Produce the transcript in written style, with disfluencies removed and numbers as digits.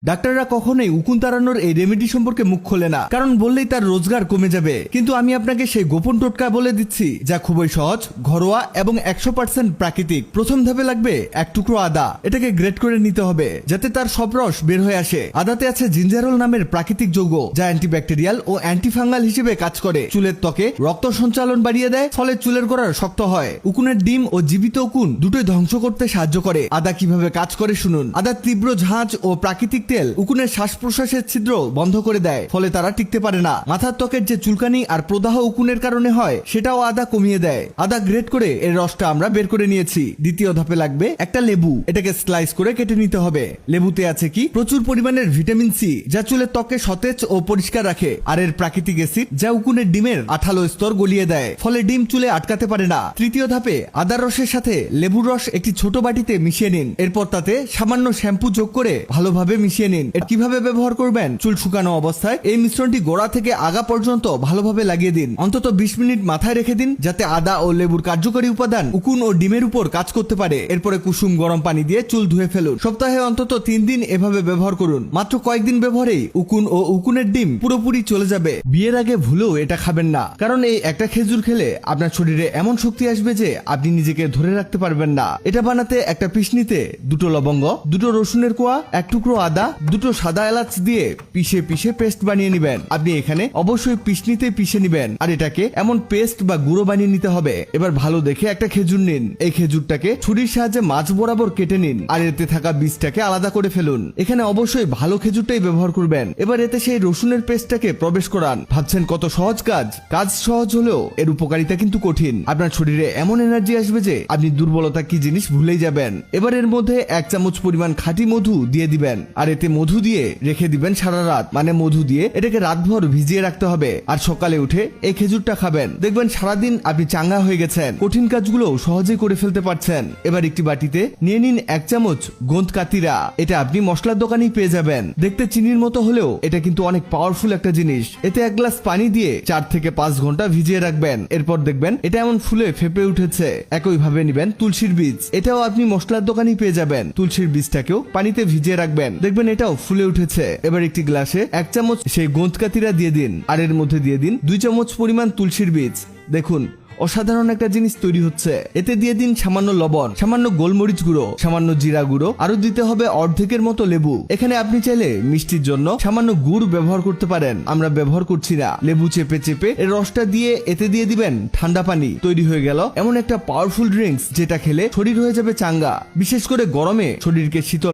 ডাক্তাররা কখনোই উকুন তাড়ানোর এই রেমেডি সম্পর্কে মুখ খোলে না, কারণ বললেই তার রোজগার কমে যাবে। কিন্তু আমি আপনাকে সেই গোপন টোটকা বলে দিচ্ছি, যা খুবই সহজ, ঘরোয়া এবং 100% প্রাকৃতিক। প্রথম ধাপে লাগবে এক টুকরো আদা। এটাকে গ্রেট করে নিতে হবে যাতে তার সব রস বের হয়ে আসে। আদাতে আছে জিঞ্জারল নামের প্রাকৃতিক যৌগ, যা অ্যান্টিব্যাকটেরিয়াল ও অ্যান্টিফাঙ্গাল হিসেবে কাজ করে। চুলের ত্বকে রক্ত সঞ্চালন বাড়িয়ে দেয়, ফলে চুলের গোড়া শক্ত হয়। উকুনের ডিম ও জীবিত উকুন দুটোই ধ্বংস করতে সাহায্য করে। আদা কিভাবে কাজ করে শুনুন। আদার তীব্র ঝাঁঝ ও প্রাকৃতিক তেল উকুনের শ্বাস প্রশ্বাসের ছিদ্র বন্ধ করে দেয়, ফলে তারা টিকতে পারে না। মাথার ত্বকের যে চুলকানি আর প্রদাহ উকুনের কারণে হয়, সেটাও আদা কমিয়ে দেয়। আদা গ্রেট করে এর রসটা আমরা বের করে নিয়েছি। দ্বিতীয় ধাপে লাগবে একটা লেবু। এটাকে স্লাইস করে কেটে নিতে হবে। লেবুতে আছে কি প্রচুর পরিমাণের ভিটামিন সি, যা চুলের ত্বককে সতেজ ও পরিষ্কার রাখে, আর এর প্রাকৃতিক অ্যাসিড যা উকুনের ডিমের আঠালো স্তর গলিয়ে দেয়, ফলে ডিম চুলে আটকাতে পারে না। তৃতীয় ধাপে আদার রসের সাথে লেবুর রস একটি ছোট বাটিতে মিশিয়ে নিন। এরপর তাতে সামান্য শ্যাম্পু যোগ করে ভালোভাবে মিশিয়ে নিন। কিভাবে ব্যবহার করবেন? চুল শুকানো অবস্থায় এই মিশ্রণটি গোড়া থেকে আগা পর্যন্ত ভালোভাবে লাগিয়ে দিন। অন্তত 20 মিনিট মাথায় রেখে দিন, যাতে আদা ও লেবুর কার্যকরী উপাদান উকুন ও ডিমের উপর কাজ করতে পারে। এরপরে কুসুম গরম পানি দিয়ে চুল ধুয়ে ফেলুন। সপ্তাহে অন্তত 3 দিন এভাবে ব্যবহার করুন। মাত্র কয়েকদিন ব্যবহারেই উকুন ও উকুনের ডিম পুরোপুরি চলে যাবে। বিয়ের আগে ভুলেও এটা খাবেন না, কারণ এই একটা খেজুর খেলে আপনার শরীরে এমন শক্তি আসবে যে আপনি নিজেকে ধরে রাখতে পারবেন না। এটা বানাতে একটা পিষনিতে 2টো লবঙ্গ, 2টো রসুনের কোয়া, 1 টুকরো আদা, 2টো সাদা এলাচ দিয়ে পিষে পেস্ট বানিয়ে নিবেন। আপনি এখানে অবশ্যই পিষনিতে পিষে নিবেন, আর এটাকে এমন পেস্ট বা গুঁড়ো বানিয়ে নিতে হবে। এবার ভালো দেখে একটা খেজুর নিন। এই খেজুরটাকে ছুরির সাহায্যে মাঝ বরাবর কেটে নিন, আর এতে থাকা বীজটাকে আলাদা করে ফেলুন। এখানে অবশ্যই ভালো খেজুরটাই ব্যবহার করবেন। এবার এতে সেই রসুনের পেস্টটাকে প্রবেশ করান। ভাবছেন কত সহজ কাজ? কাজ সহজ হলেও এর উপকারিতা কিন্তু কঠিন। আপনার শরীরে এমন এনার্জি আসবে যে আপনি দুর্বলতা কি জিনিস ভুলেই যাবেন। এবার এর মধ্যে 1 চামচ পরিমাণ খাঁটি মধু দিয়ে দিবেন, আর এতে মধু দিয়ে রেখে দিবেন সারা রাত। মানে মধু দিয়ে এটাকে রাতভর ভিজিয়ে রাখতে হবে, আর সকালে উঠে এই খেজুরটা খাবেন। দেখবেন সারাদিন আপনি চাঙ্গা হয়ে গেছেন, কঠিন কাজগুলো সহজে করে ফেলতে পারছেন। এবার একটি বাটিতে নিয়ে নিন 1 চামচ গোঁদ কাতিরা। এটা আপনি মশলার দোকানেই পেয়ে যাবেন। দেখতে চিনির মতো হলেও এটা কিন্তু অনেক পাওয়ারফুল একটা জিনিস। এতে 1 গ্লাস পানি দিয়ে 4 থেকে 5 ঘন্টা ভিজিয়ে রাখবেন। এরপর দেখবেন এটা এমন ফুলে ফেপে উঠেছে। একইভাবে নিবেন তুলসীর বীজ। এটাও আপনি মশলার দোকানেই পেয়ে যাবেন। তুলসীর বীজটাকেও পানিতে ভিজিয়ে রাখবেন। দেখবেন এটাও ফুলে উঠেছে। এবার একটি গ্লাসে 1 চামচ সেই গোঁদ কাতিরা দিয়ে দিন, আর এর মধ্যে দিয়ে দিন 2 চামচ পরিমাণ তুলসীর বীজ। দেখুন অসাধারণ একটা জিনিস তৈরি হচ্ছে। এতে দিয়ে দিন সামান্য লবণ, সামান্য গোলমরিচ গুঁড়ো, সামান্য জিরা গুঁড়ো, আরো দিতে হবে অর্ধেকের মতো লেবু। এখানে আপনি চাইলে মিষ্টির জন্য সামান্য গুড় ব্যবহার করতে পারেন, আমরা ব্যবহার করছি না। লেবু চেপে চেপে এর রসটা দিয়ে এতে দিয়ে দিবেন ঠান্ডা পানি। তৈরি হয়ে গেল এমন একটা পাওয়ারফুল ড্রিঙ্কস, যেটা খেলে শরীর হয়ে যাবে চাঙ্গা। বিশেষ করে গরমে শরীরকে শীতল